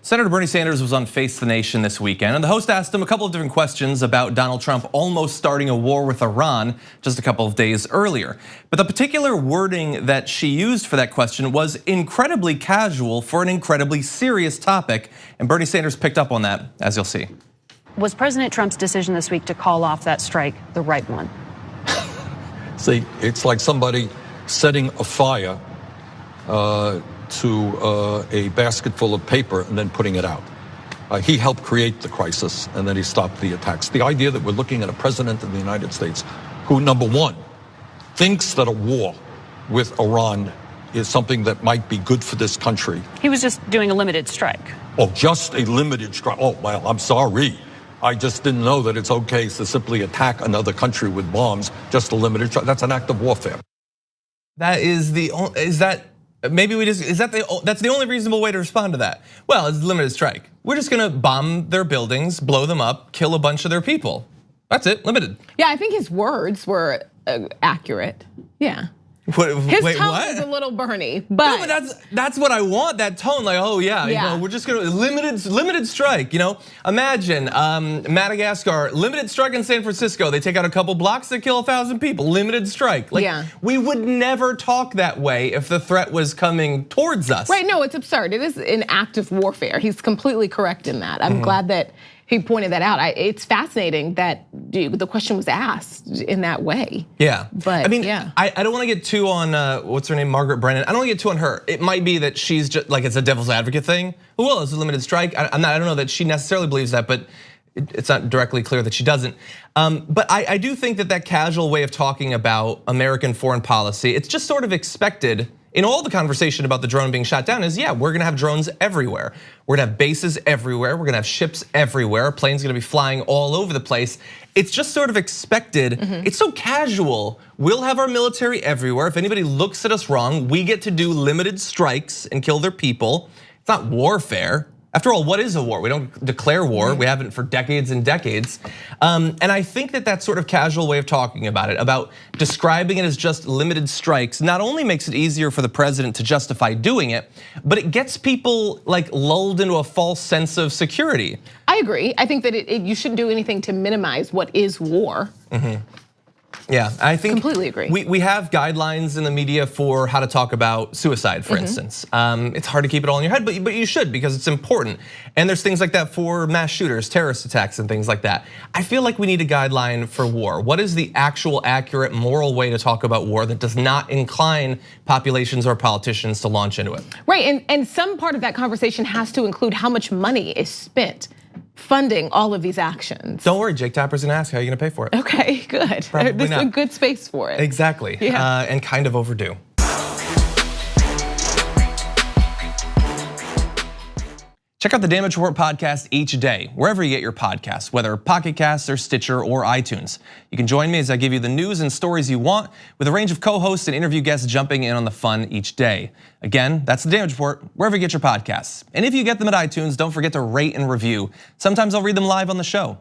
Senator Bernie Sanders was on Face the Nation this weekend, and the host asked him a couple of different questions about Donald Trump almost starting a war with Iran just a couple of days earlier. But the particular wording that she used for that question was incredibly casual for an incredibly serious topic, and Bernie Sanders picked up on that, as you'll see. Was President Trump's decision this week to call off that strike the right one? See, it's like somebody setting a fire to a basket full of paper and then putting it out. He helped create the crisis and then he stopped the attacks. The idea that we're looking at a president of the United States who, number one, thinks that a war with Iran is something that might be good for this country. He was just doing a limited strike. Oh, just a limited strike. Oh, well, I'm sorry. I just didn't know that it's okay to simply attack another country with bombs, just a limited strike. That's an act of warfare. That is that's the only reasonable way to respond to that. Well, it's a limited strike. We're just gonna bomb their buildings, blow them up, kill a bunch of their people. That's it, limited. Yeah, I think his words were accurate. Yeah. His tone was a little Bernie, but no, but that's what I want. That tone, like, oh yeah, you know, we're just gonna limited strike. You know, imagine Madagascar, limited strike in San Francisco. They take out a couple blocks, they kill 1,000 people. Limited strike. Like, we would never talk that way if the threat was coming towards us. Right? No, it's absurd. It is an act of warfare. He's completely correct in that. I'm glad that he pointed that out. It's fascinating that the question was asked in that way. Yeah, but I mean, I don't want to get too on what's her name, Margaret Brennan. I don't want to get too on her. It might be that she's just like it's a devil's advocate thing. Well, it's a limited strike. I don't know that she necessarily believes that, but it's not directly clear that she doesn't. But I do think that casual way of talking about American foreign policy, it's just sort of expected. In all the conversation about the drone being shot down is, yeah, we're gonna have drones everywhere. We're gonna have bases everywhere. We're gonna have ships everywhere. Planes gonna be flying all over the place. It's just sort of expected. It's so casual. We'll have our military everywhere. If anybody looks at us wrong, we get to do limited strikes and kill their people. It's not warfare. After all, what is a war? We don't declare war. We haven't for decades and decades. And I think that sort of casual way of talking about it, about describing it as just limited strikes, not only makes it easier for the president to justify doing it, but it gets people like lulled into a false sense of security. I agree. I think that you shouldn't do anything to minimize what is war. Yeah, I think completely agree. We have guidelines in the media for how to talk about suicide, for instance. It's hard to keep it all in your head, but you should because it's important. And there's things like that for mass shooters, terrorist attacks, and things like that. I feel like we need a guideline for war. What is the actual accurate moral way to talk about war that does not incline populations or politicians to launch into it? Right, and some part of that conversation has to include how much money is spent funding all of these actions. Don't worry, Jake Tapper's gonna ask how you're gonna pay for it. Okay, good. There's a good space for it. Exactly, and kind of overdue. Check out the Damage Report podcast each day, wherever you get your podcasts, whether Pocket Casts or Stitcher or iTunes. You can join me as I give you the news and stories you want with a range of co-hosts and interview guests jumping in on the fun each day. Again, that's the Damage Report, wherever you get your podcasts. And if you get them at iTunes, don't forget to rate and review. Sometimes I'll read them live on the show.